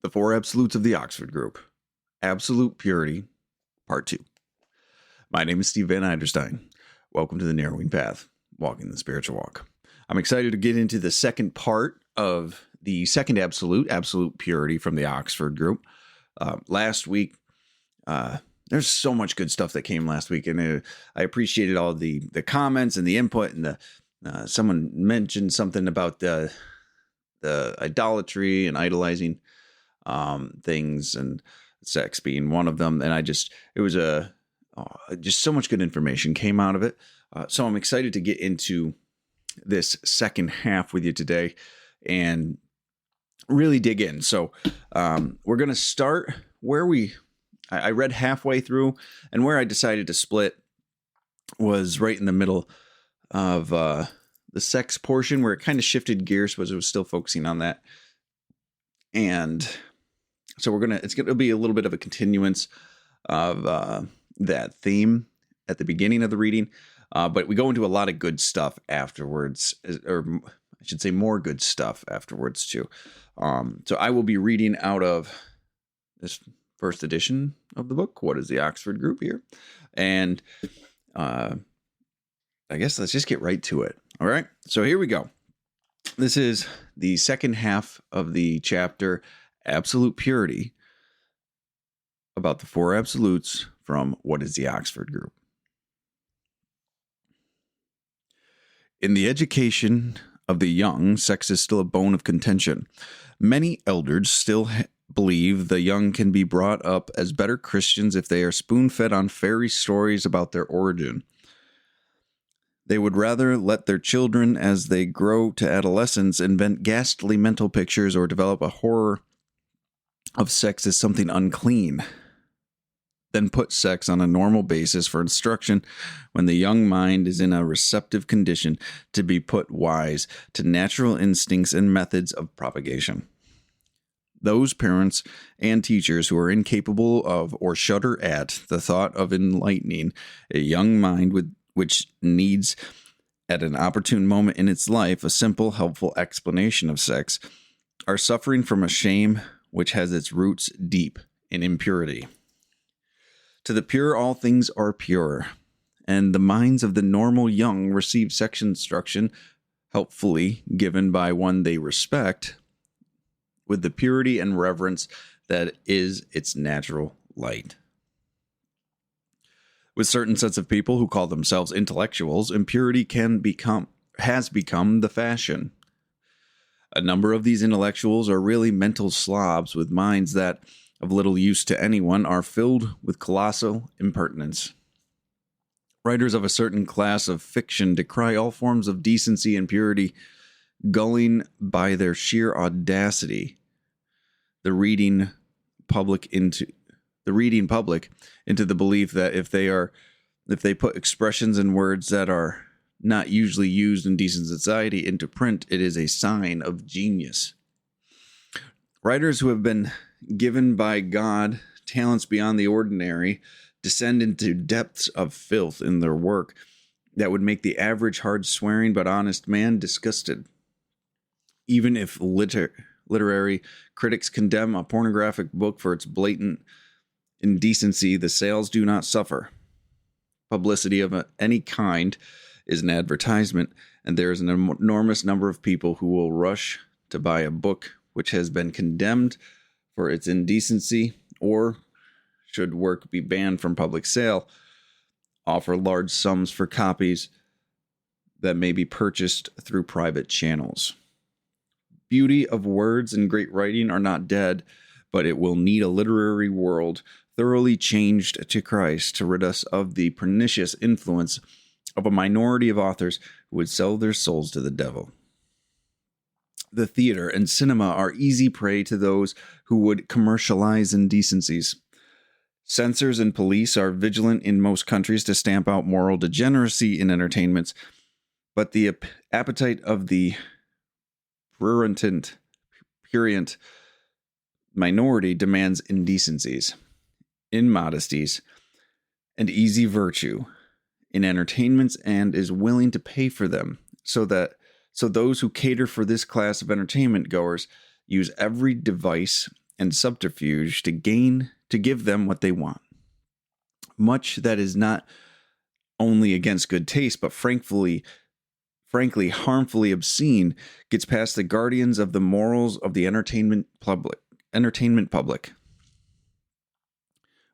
The Four Absolutes of the Oxford Group. Absolute Purity, Part 2. My name is Steve Van Eiderstein. Welcome to the Narrowing Path, Walking the Spiritual Walk. I'm excited to get into the second part of the second absolute purity from the Oxford Group. Last week, there's so much good stuff that came last week, and I appreciated all the comments and the input, and someone mentioned something about the idolatry and idolizing things, and sex being one of them. And it was just so much good information came out of it. So I'm excited to get into this second half with you today and really dig in. So we're going to start where I read halfway through, and where I decided to split was right in the middle of the sex portion, where it kind of shifted gears, was it was still focusing on that. And so it's going to be a little bit of a continuance of that theme at the beginning of the reading. But we go into a lot of good stuff afterwards, or I should say more good stuff afterwards too. So I will be reading out of this first edition of the book, What is the Oxford Group here? And I guess let's just get right to it. All right. So here we go. This is the second half of the chapter, Absolute Purity, about the four absolutes from What is the Oxford Group. In the education of the young, sex is still a bone of contention. Many elders still believe the young can be brought up as better Christians if they are spoon-fed on fairy stories about their origin. They would rather let their children, as they grow to adolescence, invent ghastly mental pictures or develop a horror of sex as something unclean, than put sex on a normal basis for instruction when the young mind is in a receptive condition to be put wise to natural instincts and methods of propagation. Those parents and teachers who are incapable of or shudder at the thought of enlightening a young mind which needs, at an opportune moment in its life, a simple, helpful explanation of sex, are suffering from a shame which has its roots deep in impurity. To the pure, all things are pure, and the minds of the normal young receive sex instruction, helpfully given by one they respect, with the purity and reverence that is its natural light. With certain sets of people who call themselves intellectuals, impurity has become the fashion. A number of these intellectuals are really mental slobs with minds that, of little use to anyone, are filled with colossal impertinence. Writers of a certain class of fiction decry all forms of decency and purity, gulling by their sheer audacity the reading public into the belief that if they put expressions and words that are not usually used in decent society into print, it is a sign of genius. Writers who have been given by God talents beyond the ordinary descend into depths of filth in their work that would make the average hard-swearing but honest man disgusted. Even if literary critics condemn a pornographic book for its blatant indecency, the sales do not suffer. Publicity of any kind is an advertisement, and there is an enormous number of people who will rush to buy a book which has been condemned for its indecency, or, should work be banned from public sale, offer large sums for copies that may be purchased through private channels. Beauty of words and great writing are not dead, but it will need a literary world thoroughly changed to Christ to rid us of the pernicious influence of a minority of authors who would sell their souls to the devil. The theater and cinema are easy prey to those who would commercialize indecencies. Censors and police are vigilant in most countries to stamp out moral degeneracy in entertainments, but the appetite of the prurient minority demands indecencies, immodesties, and easy virtue in entertainments, and is willing to pay for them, so those who cater for this class of entertainment goers use every device and subterfuge to give them what they want. Much that is not only against good taste, but frankly harmfully obscene gets past the guardians of the morals of the entertainment public.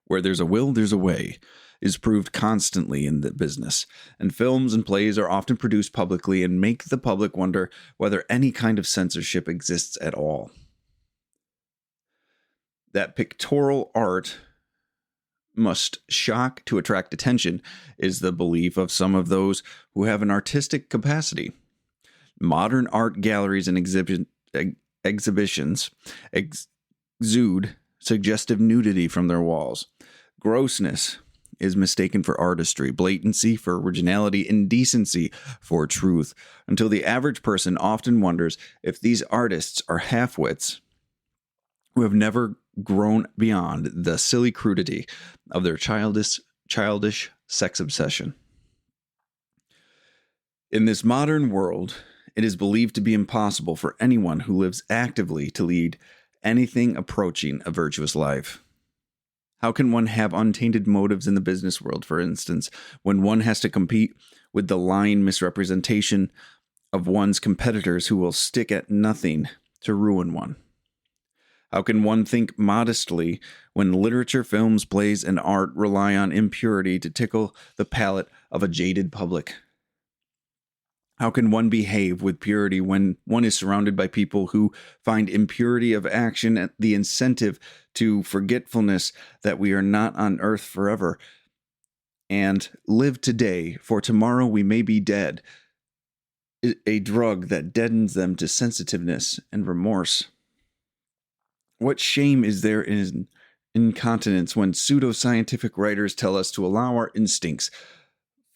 Where there's a will, there's a way, is proved constantly in the business, and films and plays are often produced publicly and make the public wonder whether any kind of censorship exists at all. That pictorial art must shock to attract attention is the belief of some of those who have an artistic capacity. Modern art galleries and exhibitions exude suggestive nudity from their walls. Grossness is mistaken for artistry, blatancy for originality, indecency for truth, until the average person often wonders if these artists are half-wits who have never grown beyond the silly crudity of their childish sex obsession. In this modern world, it is believed to be impossible for anyone who lives actively to lead anything approaching a virtuous life. How can one have untainted motives in the business world, for instance, when one has to compete with the lying misrepresentation of one's competitors who will stick at nothing to ruin one? How can one think modestly when literature, films, plays, and art rely on impurity to tickle the palate of a jaded public? How can one behave with purity when one is surrounded by people who find impurity of action the incentive to forgetfulness that we are not on earth forever and live today, for tomorrow we may be dead, a drug that deadens them to sensitiveness and remorse? What shame is there in incontinence when pseudoscientific writers tell us to allow our instincts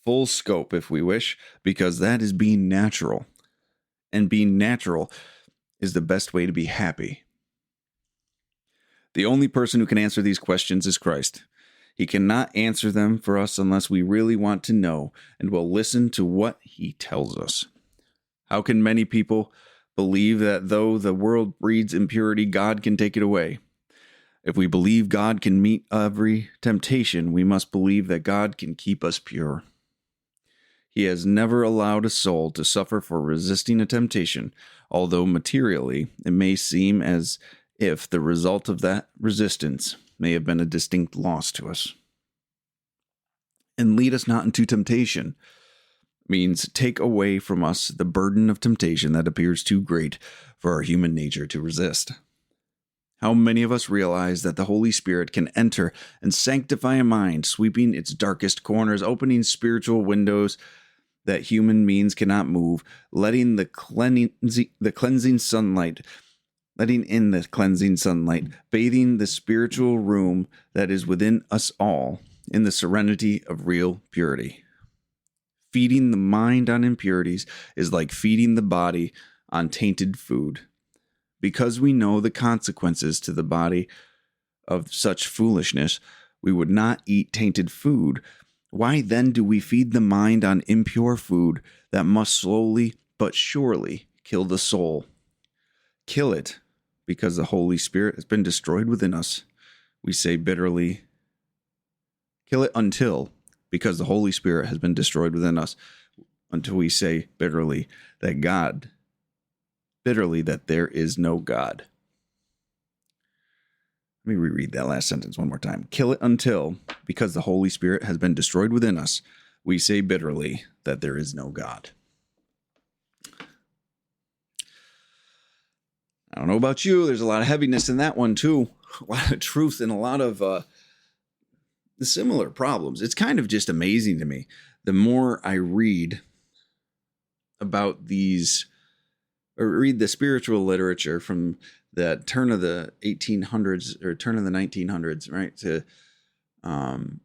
full scope if we wish, because that is being natural. And being natural is the best way to be happy. The only person who can answer these questions is Christ. He cannot answer them for us unless we really want to know and will listen to what he tells us. How can many people believe that though the world breeds impurity, God can take it away? If we believe God can meet every temptation, we must believe that God can keep us pure. He has never allowed a soul to suffer for resisting a temptation, although materially it may seem as if the result of that resistance may have been a distinct loss to us. And lead us not into temptation means take away from us the burden of temptation that appears too great for our human nature to resist. How many of us realize that the Holy Spirit can enter and sanctify a mind, sweeping its darkest corners, opening spiritual windows that human means cannot move, letting in the cleansing sunlight, bathing the spiritual room that is within us all in the serenity of real purity. Feeding the mind on impurities is like feeding the body on tainted food. Because we know the consequences to the body of such foolishness, we would not eat tainted food. Why then do we feed the mind on impure food that must slowly but surely kill the soul? Kill it, because the Holy Spirit has been destroyed within us. We say bitterly, kill it until, because the Holy Spirit has been destroyed within us, until we say bitterly that there is no God. Let me reread that last sentence one more time. Kill it until, because the Holy Spirit has been destroyed within us, we say bitterly that there is no God. I don't know about you, there's a lot of heaviness in that one too. A lot of truth and a lot of the similar problems. It's kind of just amazing to me. The more I read about these, or read the spiritual literature from that turn of the 1800s or turn of the 1900s, right, to the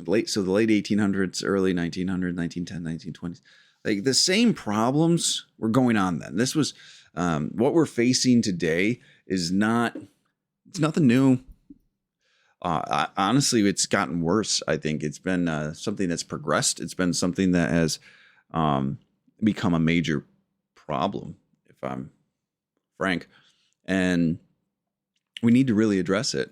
late 1800s, early 1900s, 1910, 1920s. Like the same problems were going on then. This was what we're facing today is nothing new. Honestly, it's gotten worse. I think it's been something that's progressed. It's been something that has become a major problem, if I'm frank. And we need to really address it.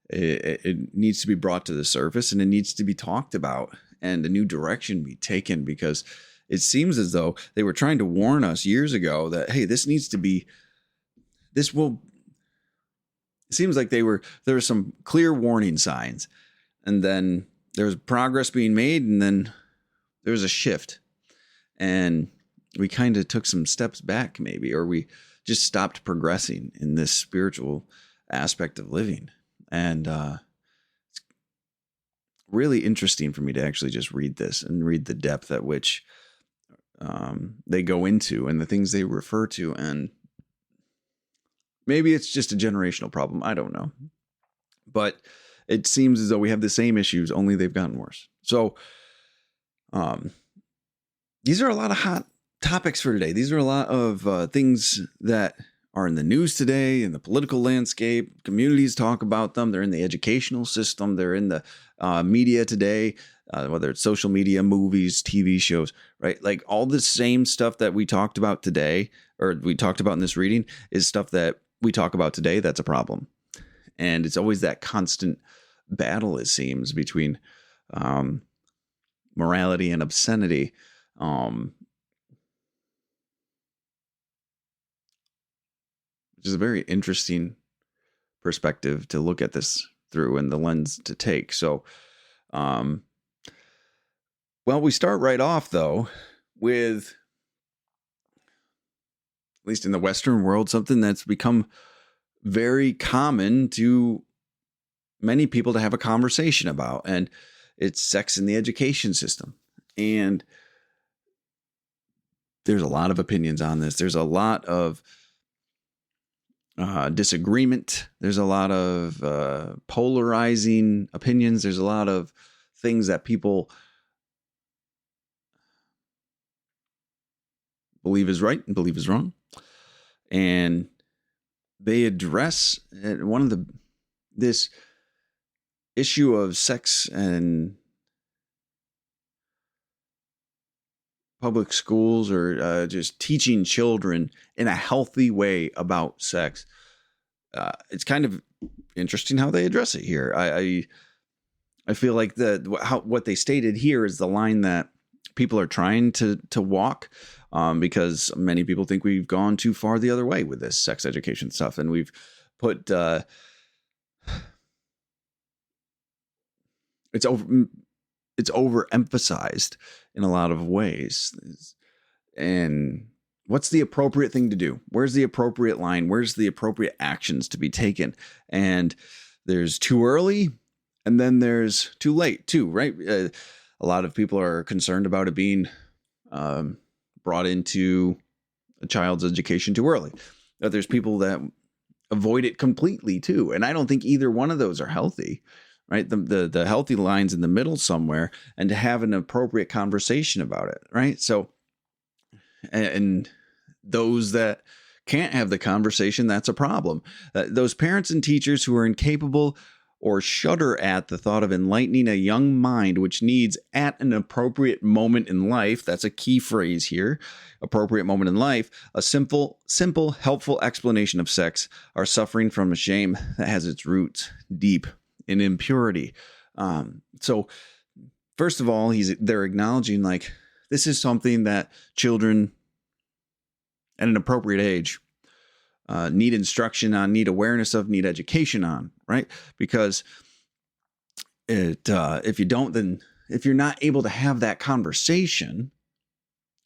It needs to be brought to the surface, and it needs to be talked about, and a new direction be taken, because it seems as though they were trying to warn us years ago that, hey, this needs to be, this will, it seems like there were some clear warning signs, and then there was progress being made, and then there was a shift, and we kind of took some steps back maybe, or we just stopped progressing in this spiritual aspect of living. And it's really interesting for me to actually just read this and read the depth at which they go into and the things they refer to. And maybe it's just a generational problem. I don't know. But it seems as though we have the same issues, only they've gotten worse. So these are a lot of hot topics for today. These are a lot of things that are in the news today, in the political landscape. Communities talk about them. They're in the educational system. They're in the media today, whether it's social media, movies, TV shows, right? Like all the same stuff that we talked about today, or we talked about in this reading, is stuff that we talk about today that's a problem. And it's always that constant battle, it seems, between morality and obscenity. Which is a very interesting perspective to look at this through, and the lens to take. So, well, we start right off, though, with, at least in the Western world, something that's become very common to many people to have a conversation about, and it's sex in the education system. And there's a lot of opinions on this. There's a lot of disagreement. There's a lot of polarizing opinions. There's a lot of things that people believe is right and believe is wrong. And they address this issue of sex and public schools, or just teaching children in a healthy way about sex. It's kind of interesting how they address it here. I feel like what they stated here is the line that people are trying to walk, because many people think we've gone too far the other way with this sex education stuff, and we've put it's overemphasized in a lot of ways. And what's the appropriate thing to do? Where's the appropriate line? Where's the appropriate actions to be taken? And there's too early, and then there's too late too, right? A lot of people are concerned about it being brought into a child's education too early. There's people that avoid it completely too. And I don't think either one of those are healthy. Right. The healthy line's in the middle somewhere, and to have an appropriate conversation about it. Right. So, and those that can't have the conversation, that's a problem. Those parents and teachers who are incapable or shudder at the thought of enlightening a young mind, which needs at an appropriate moment in life. That's a key phrase here. Appropriate moment in life. A simple, helpful explanation of sex are suffering from a shame that has its roots deep in impurity. So first of all, they're acknowledging, like, this is something that children at an appropriate age need instruction on, need awareness of, need education on, right? Because if you don't, then if you're not able to have that conversation,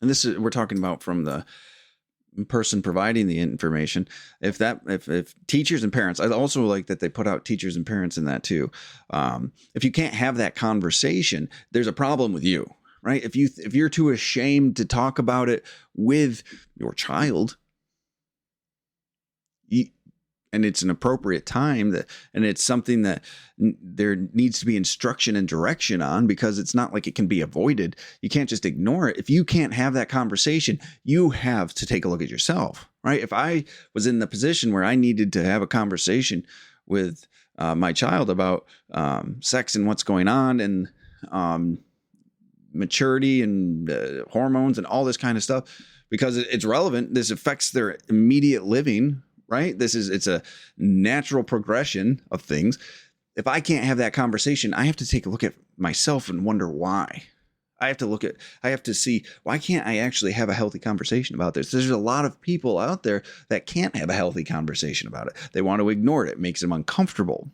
and we're talking about from the person providing the information, if teachers and parents, I also like that they put out teachers and parents in that too. If you can't have that conversation, there's a problem with you, right? If you're too ashamed to talk about it with your child, and it's an appropriate time, and it's something that there needs to be instruction and direction on, because it's not like it can be avoided. You can't just ignore it. If you can't have that conversation, you have to take a look at yourself, right? If I was in the position where I needed to have a conversation with my child about sex and what's going on, and maturity and hormones and all this kind of stuff, because it's relevant, this affects their immediate living, right? It's a natural progression of things. If I can't have that conversation, I have to take a look at myself and wonder why. I have to see, why can't I actually have a healthy conversation about this? There's a lot of people out there that can't have a healthy conversation about it. They want to ignore it. It makes them uncomfortable.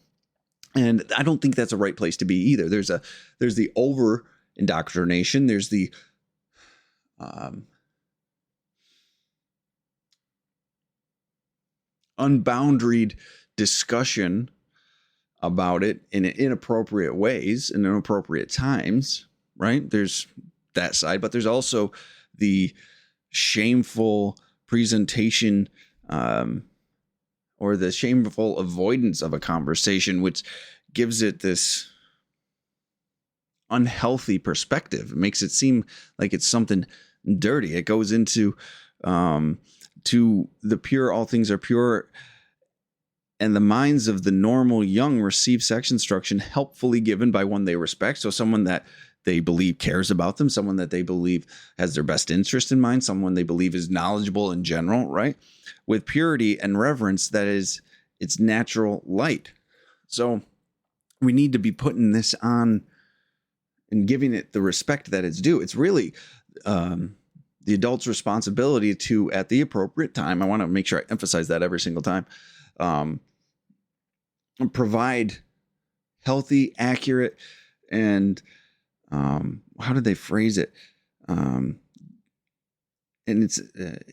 And I don't think that's a right place to be either. There's the over indoctrination. There's the unboundaried discussion about it in inappropriate ways, in inappropriate times, right? There's that side, but there's also the shameful presentation or the shameful avoidance of a conversation, which gives it this unhealthy perspective. It makes it seem like it's something dirty. It goes into to the pure, all things are pure, and the minds of the normal young receive sex instruction helpfully given by one they respect. So someone that they believe cares about them, someone that they believe has their best interest in mind, someone they believe is knowledgeable in general, right? With purity and reverence, that is its natural light. So we need to be putting this on and giving it the respect that it's due. It's really the adult's responsibility to, at the appropriate time, I want to make sure I emphasize that every single time, provide healthy, accurate, and how did they phrase it? And it's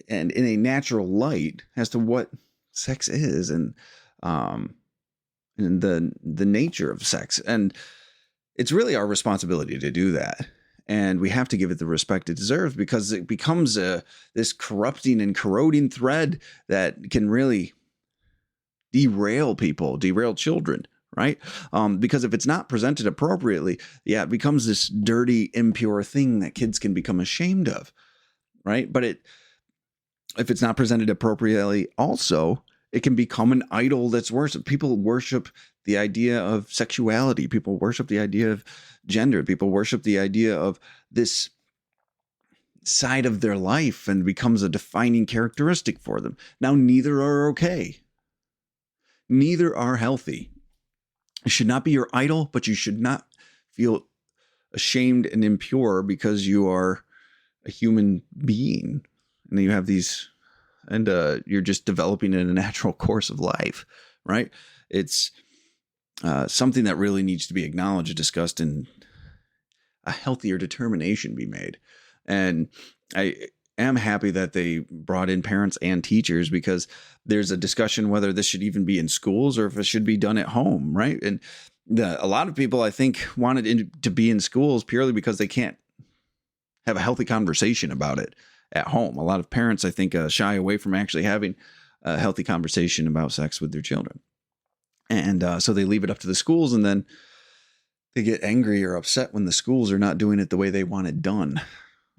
and in a natural light as to what sex is and the nature of sex. And it's really our responsibility to do that. And we have to give it the respect it deserves, because it becomes this corrupting and corroding thread that can really derail people, derail children, right? Because if it's not presented appropriately, it becomes this dirty, impure thing that kids can become ashamed of, right? But if it's not presented appropriately, also, it can become an idol that's worshiped. People worship the idea of sexuality. People worship the idea of gender. People worship the idea of this side of their life, and becomes a defining characteristic for them. Now, neither are okay. Neither are healthy. It should not be your idol, but you should not feel ashamed and impure because you are a human being and you have these, and you're just developing in a natural course of life, right? It's something that really needs to be acknowledged, discussed, and a healthier determination be made. And I am happy that they brought in parents and teachers, because there's a discussion whether this should even be in schools or if it should be done at home, right? And a lot of people, I think, wanted it to be in schools purely because they can't have a healthy conversation about it at home. A lot of parents, I think, shy away from actually having a healthy conversation about sex with their children. And so they leave it up to the schools, and then they get angry or upset when the schools are not doing it the way they want it done.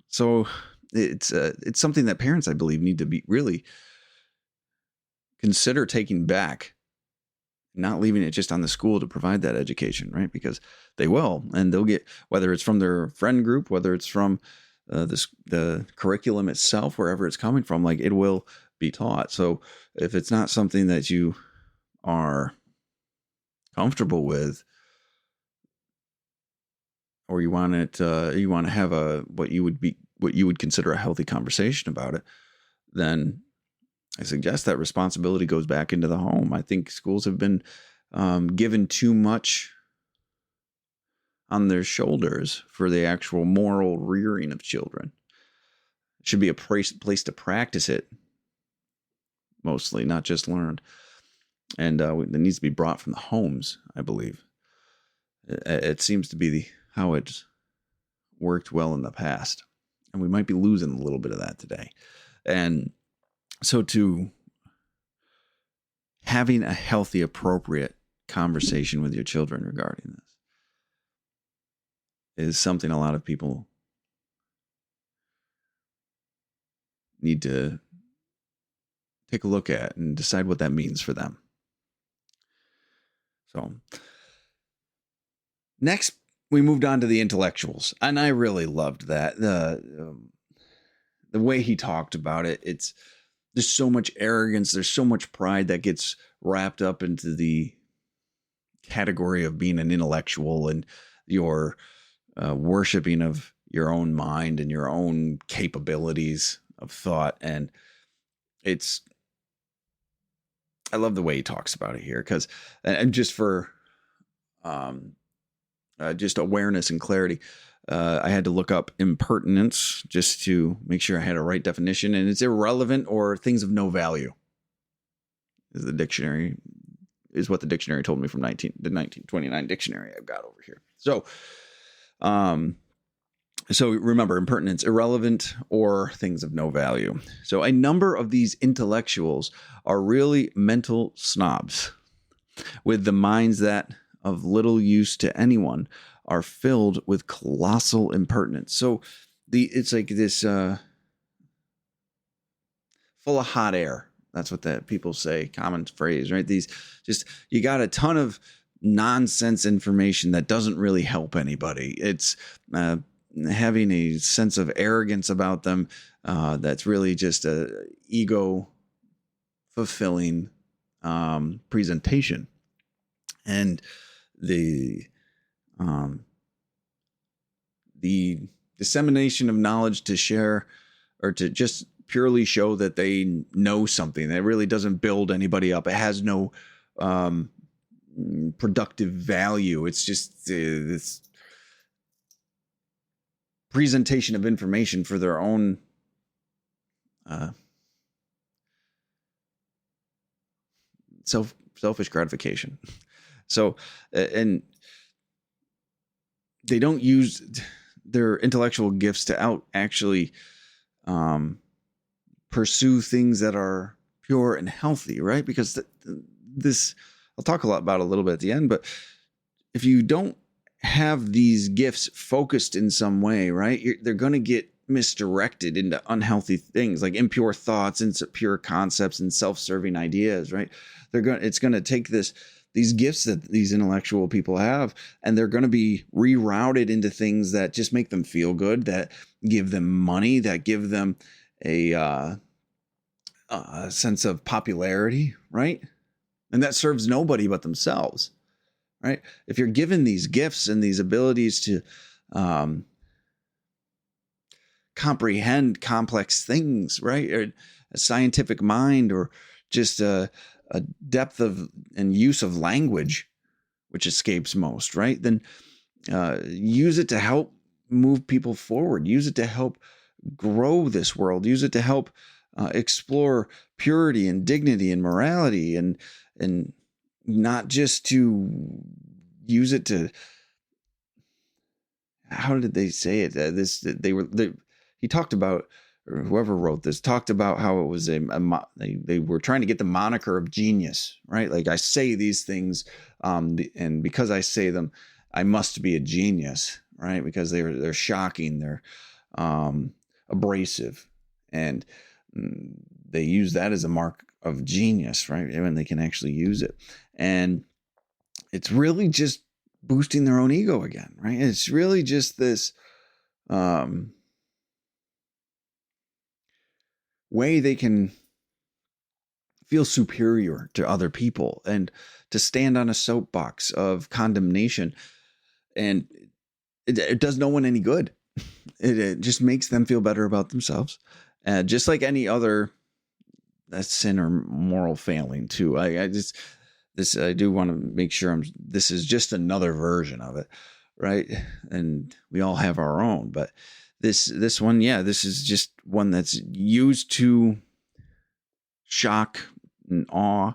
So it's something that parents, I believe, need to be really consider taking back, not leaving it just on the school to provide that education, right? Because they will, and they'll get, whether it's from their friend group, whether it's from the curriculum itself, wherever it's coming from, like, it will be taught. So if it's not something that you are comfortable with, or you want to have what you would consider a healthy conversation about it, then I suggest that responsibility goes back into the home. I think schools have been given too much on their shoulders for the actual moral rearing of children. It should be a place to practice it, mostly, not just learned. And it needs to be brought from the homes, I believe. It seems to be how it's worked well in the past. And we might be losing a little bit of that today. And so to having a healthy, appropriate conversation with your children regarding this is something a lot of people need to take a look at and decide what that means for them. So next, we moved on to the intellectuals, and I really loved that. The way he talked about it, there's so much arrogance, there's so much pride that gets wrapped up into the category of being an intellectual and your worshiping of your own mind and your own capabilities of thought. And I love the way he talks about it here, because, and just for just awareness and clarity, I had to look up impertinence just to make sure I had a right definition, and it's irrelevant or things of no value. Is what the dictionary told me from the 1929 dictionary I've got over here. So remember, impertinence, irrelevant or things of no value. So a number of these intellectuals are really mental snobs with the minds that of little use to anyone are filled with colossal impertinence. So it's like this full of hot air. That's what the people say, common phrase, right? You got a ton of nonsense information that doesn't really help anybody. It's having a sense of arrogance about them that's really just a ego fulfilling presentation. And the dissemination of knowledge to share or to just purely show that they know something that really doesn't build anybody up. It has no productive value. It's just this presentation of information for their own selfish gratification. So, and they don't use their intellectual gifts to actually pursue things that are pure and healthy, right? Because this, I'll talk a little bit at the end, but if you don't have these gifts focused in some way, right, they're going to get misdirected into unhealthy things like impure thoughts, insecure concepts, and self-serving ideas, right? It's going to take these gifts that these intellectual people have, and they're going to be rerouted into things that just make them feel good, that give them money, that give them a sense of popularity, right? And that serves nobody but themselves, right? If you're given these gifts and these abilities to comprehend complex things, right? Or a scientific mind, or just a depth of and use of language, which escapes most, right? Then use it to help move people forward. Use it to help grow this world. Use it to help explore purity and dignity and morality, and not just to use it to. How did they say it? He talked about, or whoever wrote this talked about how it was they were trying to get the moniker of genius, right? Like, I say these things, and because I say them, I must be a genius, right? Because they're shocking, they're abrasive, and they use that as a mark of genius, right? When they can actually use it, and it's really just boosting their own ego again, right? It's really just this way they can feel superior to other people and to stand on a soapbox of condemnation, and it does no one any good. It just makes them feel better about themselves, just like any other sin or moral failing too. I do want to make sure this is just another version of it, right? And we all have our own, but this one, this is just one that's used to shock and awe,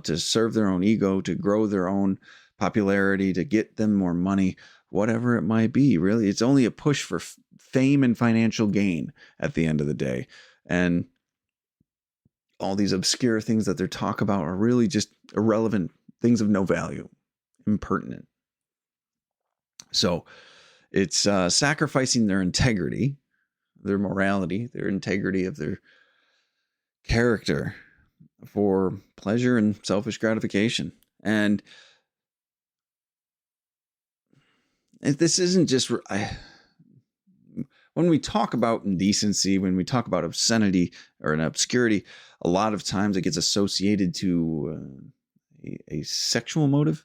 to serve their own ego, to grow their own popularity, to get them more money, whatever it might be. Really, it's only a push for fame and financial gain at the end of the day. And all these obscure things that they're talk about are really just irrelevant things of no value, impertinent. So it's sacrificing their integrity, their morality, their integrity of their character for pleasure and selfish gratification. And this isn't just, when we talk about indecency, when we talk about obscenity or an obscurity, a lot of times it gets associated to a sexual motive,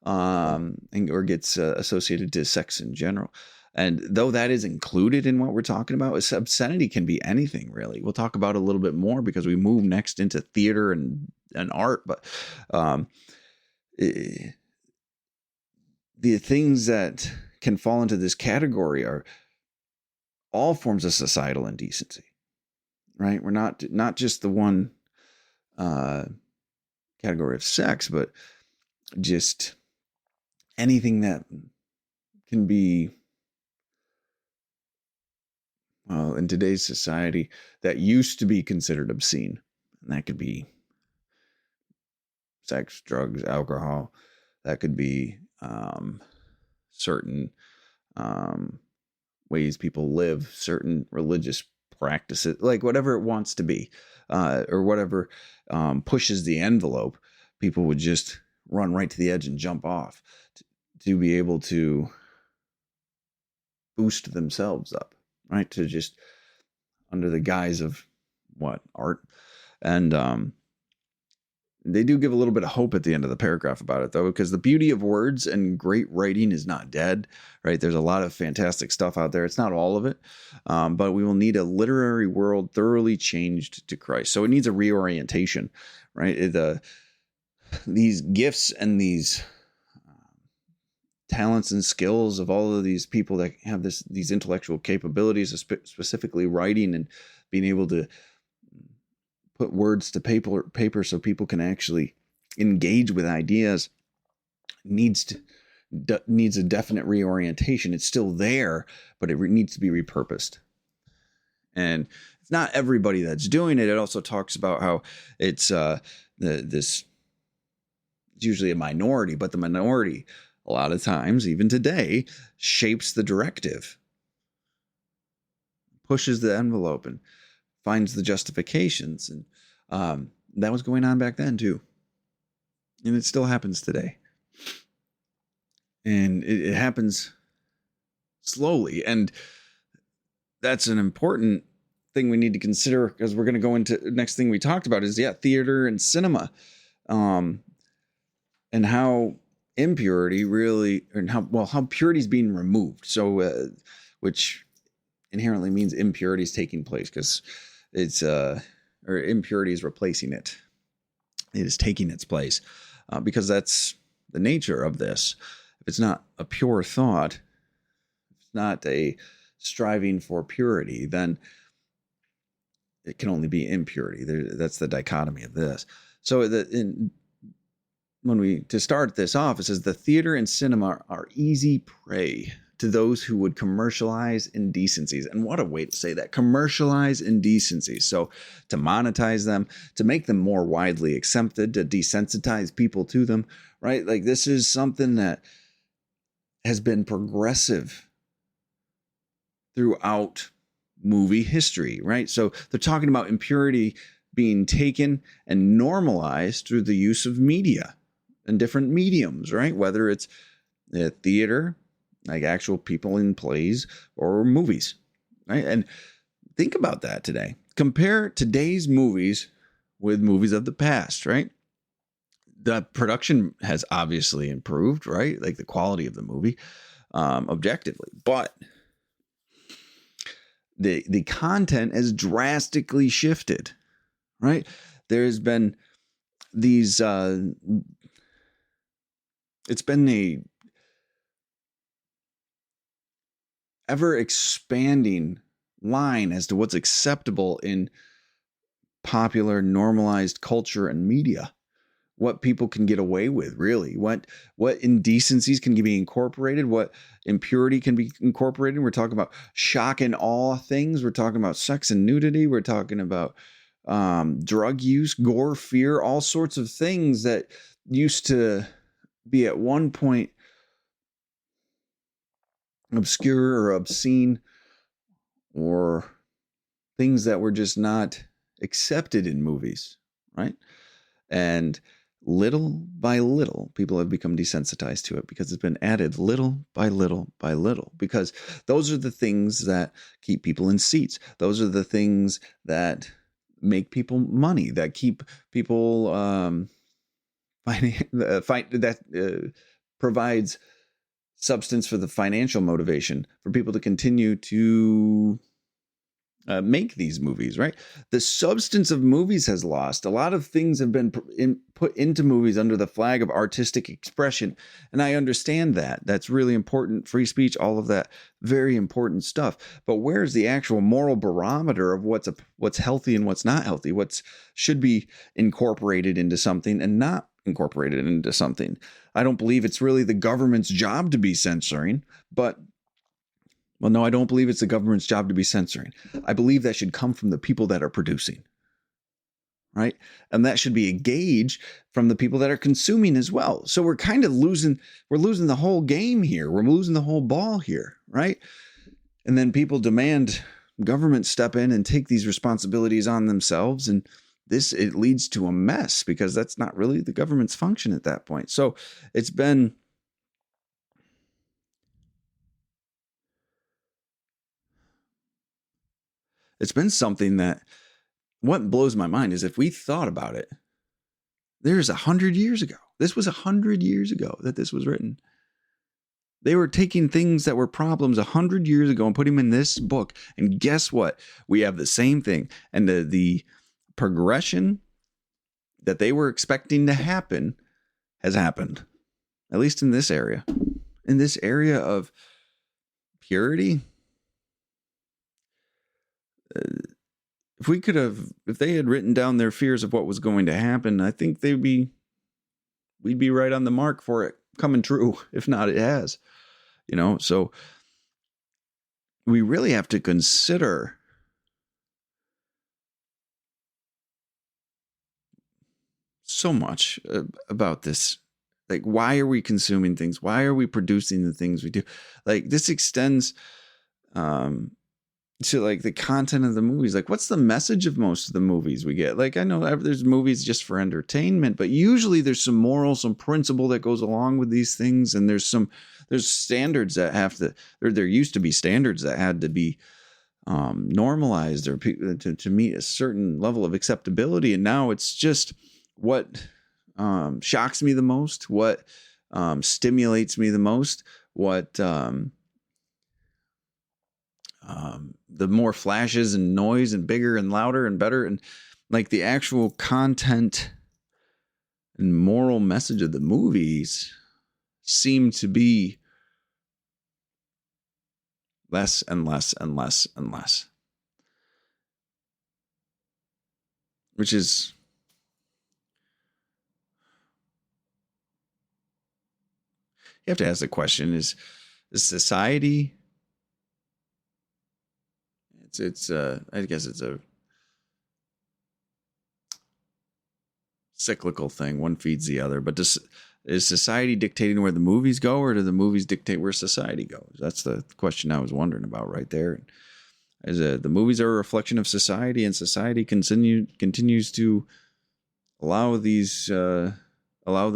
or gets associated to sex in general. And though that is included in what we're talking about, obscenity can be anything, really. We'll talk about it a little bit more because we move next into theater and art. But the things that can fall into this category are all forms of societal indecency, right? We're not just the one category of sex, but just anything that can be, well, in today's society, that used to be considered obscene. And that could be sex, drugs, alcohol. That could be certain ways people live, certain religious practices, like whatever it wants to be, or whatever pushes the envelope. People would just run right to the edge and jump off to be able to boost themselves up, right? To just under the guise of what? Art. And they do give a little bit of hope at the end of the paragraph about it, though, because the beauty of words and great writing is not dead, right? There's a lot of fantastic stuff out there. It's not all of it, but we will need a literary world thoroughly changed to Christ. So it needs a reorientation, right? These gifts and these talents and skills of all of these people that have these intellectual capabilities, specifically writing and being able to put words to paper so people can actually engage with ideas, needs a definite reorientation. It's still there, but it needs to be repurposed. And it's not everybody that's doing it. It also talks about how it's it's usually a minority, but the minority, a lot of times, even today, shapes the directive, pushes the envelope, and finds the justifications. And that was going on back then too. And it still happens today. And it happens slowly. And that's an important thing we need to consider, because we're going to go into the next thing we talked about is, theater and cinema. And how impurity really, and how purity is being removed. So, which inherently means impurity is taking place, because it's, or impurity is replacing it. It is taking its place, because that's the nature of this. If it's not a pure thought, if it's not a striving for purity, then it can only be impurity. That's the dichotomy of this. So to start this off, it says the theater and cinema are easy prey to those who would commercialize indecencies. And what a way to say that, commercialize indecencies. So to monetize them, to make them more widely accepted, to desensitize people to them, right? Like, this is something that has been progressive throughout movie history, right? So they're talking about impurity being taken and normalized through the use of media and different mediums, right? Whether it's theater, like actual people in plays, or movies, right? And think about that today. Compare today's movies with movies of the past, right? The production has obviously improved, right? Like the quality of the movie, objectively, but the content has drastically shifted, right? There's been these, it's been a ever expanding line as to what's acceptable in popular normalized culture and media, what people can get away with, really, what indecencies can be incorporated, what impurity can be incorporated. We're talking about shock and awe things. We're talking about sex and nudity. We're talking about drug use, gore, fear, all sorts of things that used to be at one point obscure or obscene, or things that were just not accepted in movies, right? And little by little, people have become desensitized to it because it's been added little by little by little. Because those are the things that keep people in seats. Those are the things that make people money, that keep people provides substance for the financial motivation for people to continue to make these movies, right? The substance of movies has lost. A lot of things have been put into movies under the flag of artistic expression. And I understand that. That's really important. Free speech, all of that, very important stuff. But where's the actual moral barometer of what's healthy and what's not healthy? What should be incorporated into something and not incorporated into something? I don't believe it's really the government's job to be censoring, but well, no, I don't believe it's the government's job to be censoring. I believe that should come from the people that are producing, right? And that should be a gauge from the people that are consuming as well. So we're kind of losing the whole game here. We're losing the whole ball here, right? And then people demand government step in and take these responsibilities on themselves. And it leads to a mess because that's not really the government's function at that point. So it's been something that what blows my mind is if we thought about it, there's 100 years ago. This was 100 years ago that this was written. They were taking things that were problems 100 years ago and putting them in this book. And guess what? We have the same thing. And the progression that they were expecting to happen has happened, at least in this area. In this area of purity, if they had written down their fears of what was going to happen, I think we'd be right on the mark for it coming true. If not, it has, so we really have to consider so much about this. Like, why are we consuming things? Why are we producing the things we do? Like, this extends, to like the content of the movies. Like, what's the message of most of the movies we get? Like, I know there's movies just for entertainment, but usually there's some moral, some principle that goes along with these things. And there's standards that there used to be standards that had to be normalized or to meet a certain level of acceptability. And now it's just what shocks me the most, what stimulates me the most, what the more flashes and noise and bigger and louder and better, and like the actual content and moral message of the movies seem to be less and less and less and less, which is you have to ask the question, is society, I guess it's a cyclical thing. One feeds the other. But is society dictating where the movies go, or do the movies dictate where society goes? That's the question I was wondering about right there. The movies are a reflection of society, and society continues to allow the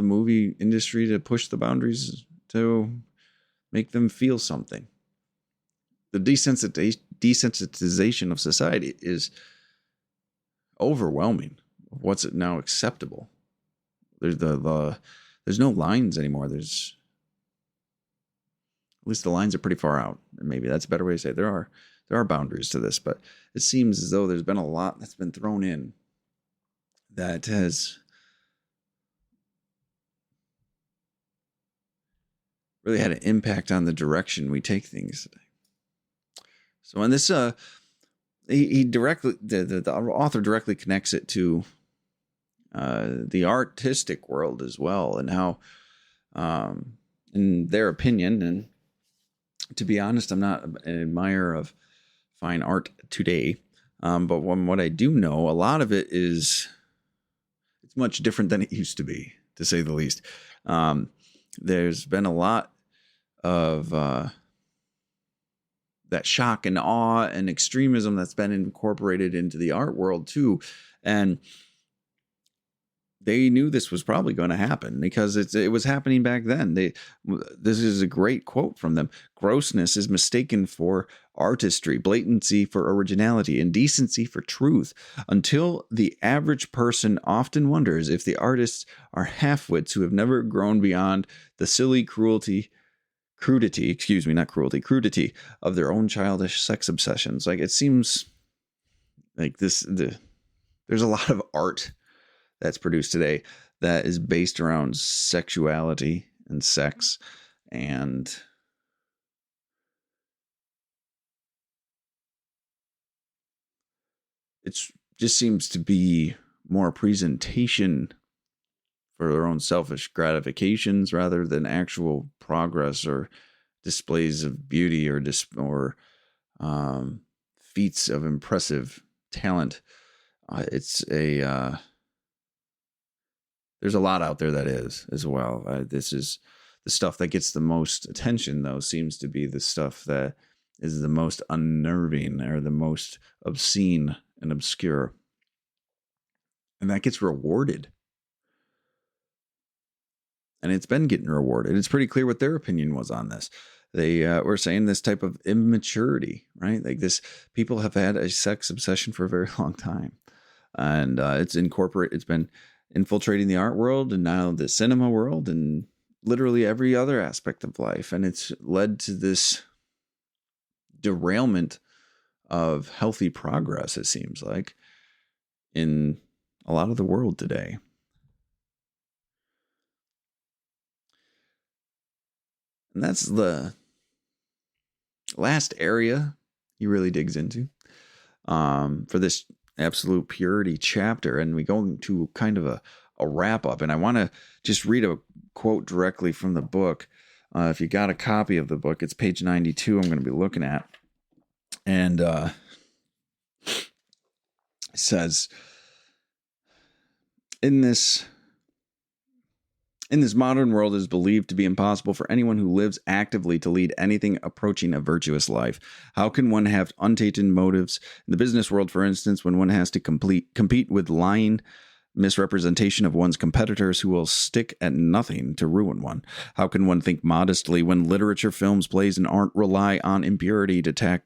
movie industry to push the boundaries to make them feel something. The desensitization of society is overwhelming. What's now acceptable? There's there's no lines anymore. At least the lines are pretty far out. And maybe that's a better way to say it. There are boundaries to this, but it seems as though there's been a lot that's been thrown in that has really had an impact on the direction we take things today. So in this, he directly, the author directly connects it to the artistic world as well, and how, in their opinion, and to be honest, I'm not an admirer of fine art today, but what I do know, a lot of it it's much different than it used to be, to say the least. There's been a lot of that shock and awe and extremism that's been incorporated into the art world too. And they knew this was probably going to happen because it was happening back then. This is a great quote from them. Grossness is mistaken for artistry, blatancy for originality, indecency for truth, until the average person often wonders if the artists are half-wits who have never grown beyond the silly crudity of their own childish sex obsessions. Like, it seems like there's a lot of art that's produced today that is based around sexuality and sex, and it just seems to be more presentation for their own selfish gratifications rather than actual progress or displays of beauty or feats of impressive talent. There's a lot out there that is as well. This is the stuff that gets the most attention, though, seems to be the stuff that is the most unnerving or the most obscene and obscure. And that gets rewarded. And it's been getting rewarded. It's pretty clear what their opinion was on this. They were saying this type of immaturity, right? Like this, people have had a sex obsession for a very long time. And it's been infiltrating the art world and now the cinema world and literally every other aspect of life. And it's led to this derailment of healthy progress, it seems like, in a lot of the world today. And that's the last area he really digs into for this absolute purity chapter. And we go into kind of a wrap up. And I want to just read a quote directly from the book. If you got a copy of the book, it's page 92 I'm going to be looking at. And it says, in this modern world, it is believed to be impossible for anyone who lives actively to lead anything approaching a virtuous life. How can one have untainted motives in the business world, for instance, when one has to compete with lying misrepresentation of one's competitors who will stick at nothing to ruin one? How can one think modestly when literature, films, plays, and art rely on impurity to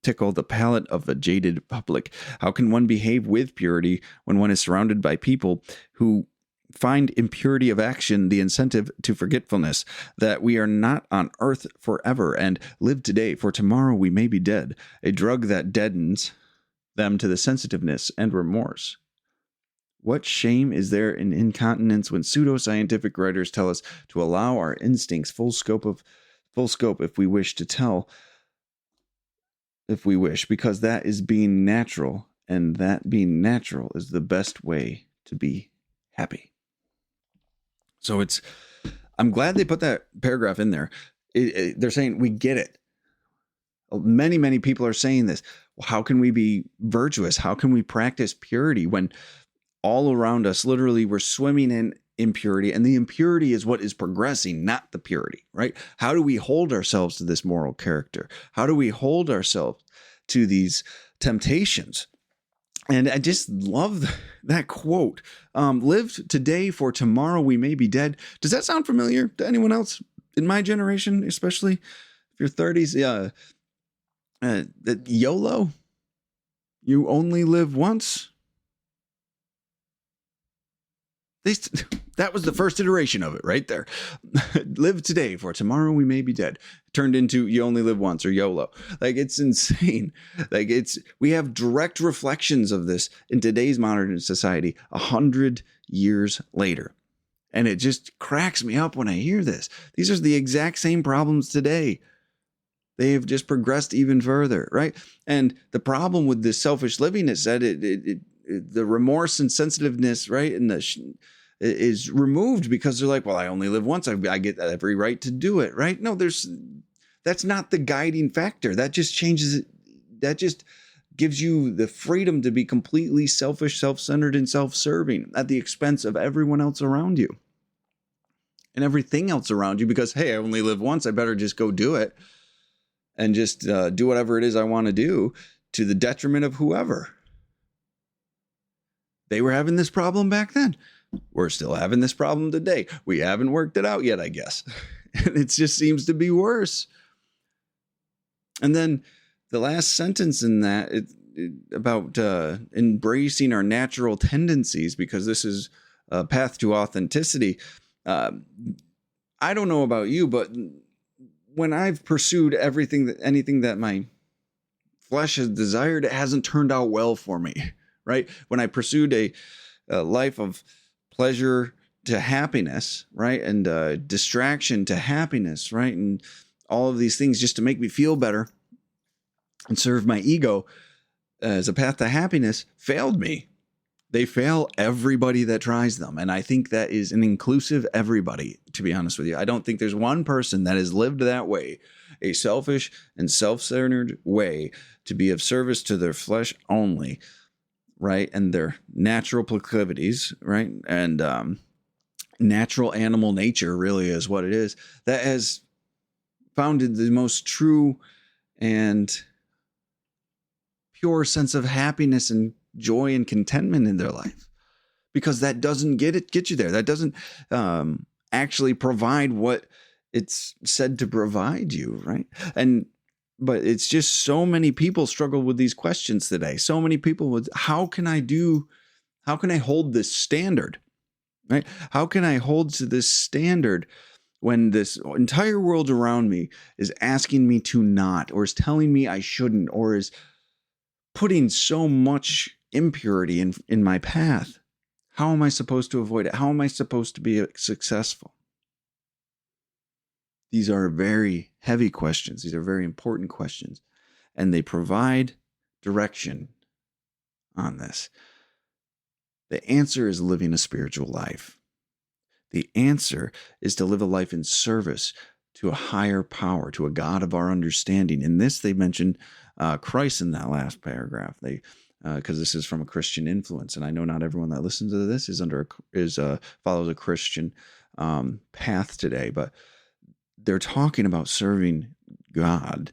tickle the palate of a jaded public? How can one behave with purity when one is surrounded by people who find impurity of action the incentive to forgetfulness, that we are not on earth forever and live today, for tomorrow we may be dead, a drug that deadens them to the sensitiveness and remorse? What shame is there in incontinence when pseudoscientific writers tell us to allow our instincts full scope if we wish, because that is being natural, and that being natural is the best way to be happy. So I'm glad they put that paragraph in there. They're saying, we get it. Many, many people are saying this. Well, how can we be virtuous? How can we practice purity when all around us, literally, we're swimming in impurity, and the impurity is what is progressing, not the purity, right? How do we hold ourselves to this moral character? How do we hold ourselves to these temptations? And I just love that quote. Live today, for tomorrow we may be dead. Does that sound familiar to anyone else in my generation, especially if you're 30s? That YOLO, you only live once. That was the first iteration of it right there. Live today, for tomorrow we may be dead. Turned into you only live once, or YOLO. Like, it's insane. Like, we have direct reflections of this in today's modern society 100 years later. And it just cracks me up when I hear this. These are the exact same problems today. They have just progressed even further, right? And the problem with this selfish living is that the remorse and sensitiveness, right, and is removed because they're like, well, I only live once. I get every right to do it, right? No, that's not the guiding factor. That just changes it. That just gives you the freedom to be completely selfish, self-centered, and self-serving at the expense of everyone else around you and everything else around you, because, hey, I only live once. I better just go do it and just do whatever it is I want to do, to the detriment of whoever. They were having this problem back then. We're still having this problem today. We haven't worked it out yet, I guess. And it just seems to be worse. And then the last sentence in that about embracing our natural tendencies, because this is a path to authenticity. I don't know about you, but when I've pursued anything that my flesh has desired, it hasn't turned out well for me, right? When I pursued a life of pleasure to happiness, right? And distraction to happiness, right? And all of these things just to make me feel better and serve my ego as a path to happiness failed me. They fail everybody that tries them. And I think that is an inclusive everybody, to be honest with you. I don't think there's one person that has lived that way, a selfish and self-centered way to be of service to their flesh only, right? And their natural proclivities, right? And natural animal nature really is what it is, that has founded the most true and pure sense of happiness and joy and contentment in their life, because that doesn't get you there. That doesn't actually provide what it's said to provide you, right? But it's just so many people struggle with these questions today. So many people with how can I hold this standard, right? How can I hold to this standard when this entire world around me is asking me to not, or is telling me I shouldn't, or is putting so much impurity in my path? How am I supposed to avoid it? How am I supposed to be successful? These are very heavy questions. These are very important questions, and they provide direction on this. The answer is living a spiritual life. The answer is to live a life in service to a higher power, to a God of our understanding. In this, they mentioned Christ in that last paragraph. Because this is from a Christian influence, and I know not everyone that listens to this follows a Christian path today, but they're talking about serving God.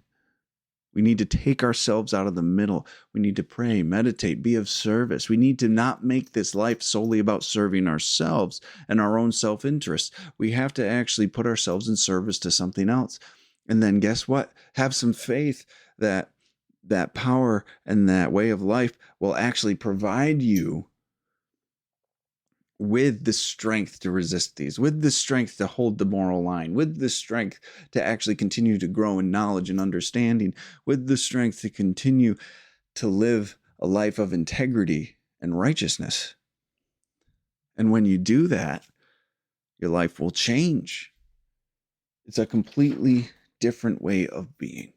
We need to take ourselves out of the middle. We need to pray, meditate, be of service. We need to not make this life solely about serving ourselves and our own self-interest. We have to actually put ourselves in service to something else. And then guess what? Have some faith that power and that way of life will actually provide you with the strength to resist these, with the strength to hold the moral line, with the strength to actually continue to grow in knowledge and understanding, with the strength to continue to live a life of integrity and righteousness. And when you do that, your life will change. It's a completely different way of being.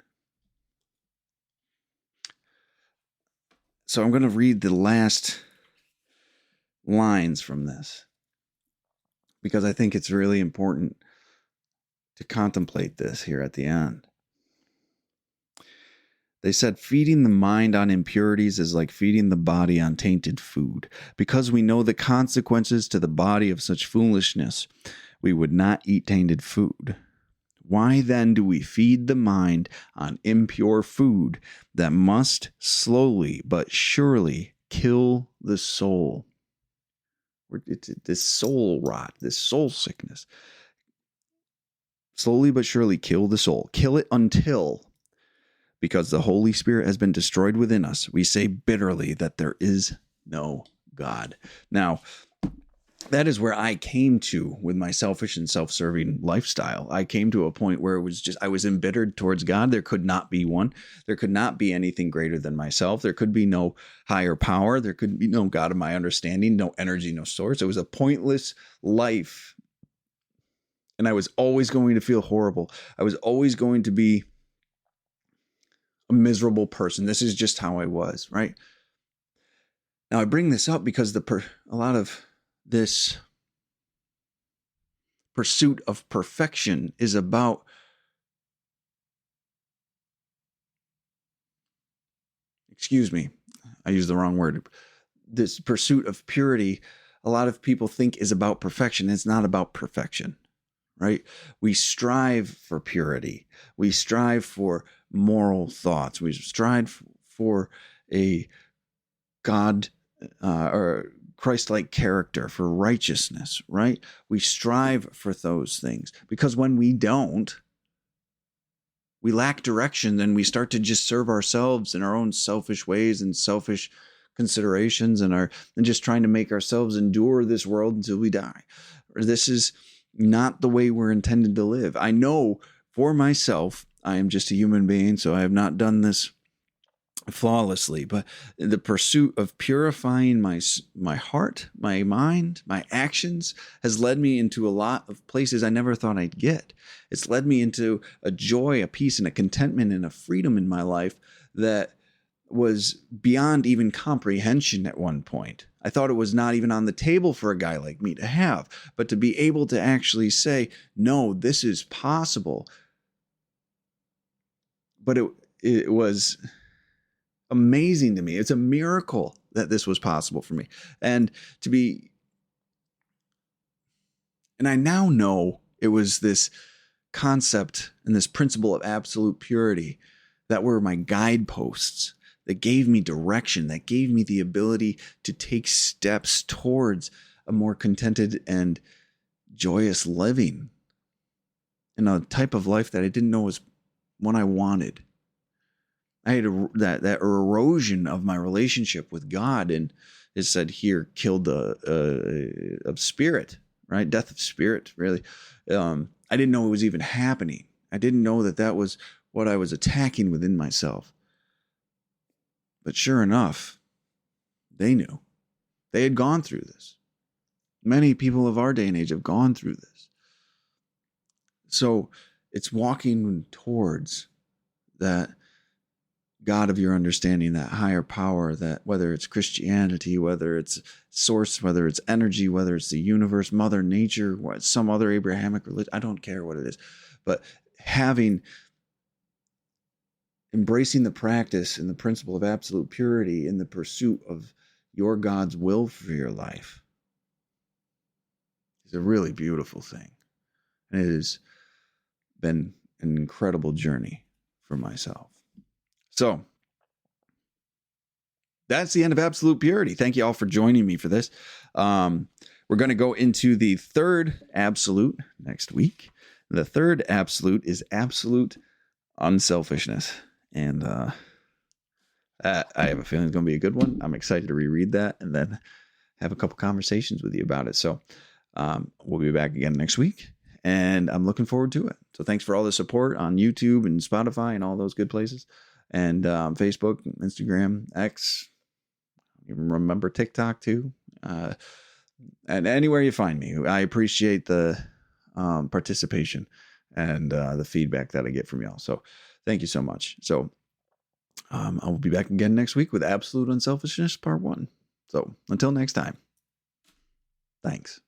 So I'm going to read the last lines from this, because I think it's really important to contemplate this here at the end. They said, feeding the mind on impurities is like feeding the body on tainted food. Because we know the consequences to the body of such foolishness, we would not eat tainted food. Why then do we feed the mind on impure food that must slowly but surely kill the soul? It's this soul rot, this soul sickness. Slowly but surely kill the soul. Kill it until, because the Holy Spirit has been destroyed within us, we say bitterly that there is no God. Now, that is where I came to with my selfish and self-serving lifestyle. I came to a point where I was embittered towards God. There could not be one. There could not be anything greater than myself. There could be no higher power. There could be no God of my understanding, no energy, no source. It was a pointless life. And I was always going to feel horrible. I was always going to be a miserable person. This is just how I was, right? Now, I bring this up because a lot of this pursuit of perfection is about I used the wrong word. This pursuit of purity, a lot of people think is about perfection. It's not about perfection, right? We strive for purity. We strive for moral thoughts. We strive for a God or Christ-like character, for righteousness, right? We strive for those things, because when we don't, we lack direction, and we start to just serve ourselves in our own selfish ways and selfish considerations, and just trying to make ourselves endure this world until we die. This is not the way we're intended to live. I know for myself, I am just a human being, so I have not done this flawlessly, but the pursuit of purifying my heart, my mind, my actions has led me into a lot of places I never thought I'd get. It's led me into a joy, a peace, and a contentment and a freedom in my life that was beyond even comprehension at one point. I thought it was not even on the table for a guy like me to have, but to be able to actually say, no, this is possible. But it was amazing to me. It's a miracle that this was possible for me. And I now know it was this concept and this principle of absolute purity that were my guideposts, that gave me direction, that gave me the ability to take steps towards a more contented and joyous living, and a type of life that I didn't know was one I wanted. I had that erosion of my relationship with God, and it said here, killed of spirit, right? Death of spirit, really. I didn't know it was even happening. I didn't know that was what I was attacking within myself. But sure enough, they knew. They had gone through this. Many people of our day and age have gone through this. So it's walking towards that God of your understanding, that higher power, that whether it's Christianity, whether it's source, whether it's energy, whether it's the universe, Mother Nature, some other Abrahamic religion, I don't care what it is, but embracing the practice and the principle of absolute purity in the pursuit of your God's will for your life is a really beautiful thing. And it has been an incredible journey for myself. So that's the end of absolute purity. Thank you all for joining me for this. We're going to go into the third absolute next week. The third absolute is absolute unselfishness. And I have a feeling it's going to be a good one. I'm excited to reread that and then have a couple conversations with you about it. So we'll be back again next week, and I'm looking forward to it. So thanks for all the support on YouTube and Spotify and all those good places, and Facebook, Instagram, X, even remember TikTok too, and anywhere you find me. I appreciate the participation and the feedback that I get from y'all. So thank you so much. So I will be back again next week with Absolute Unselfishness Part 1. So until next time, thanks.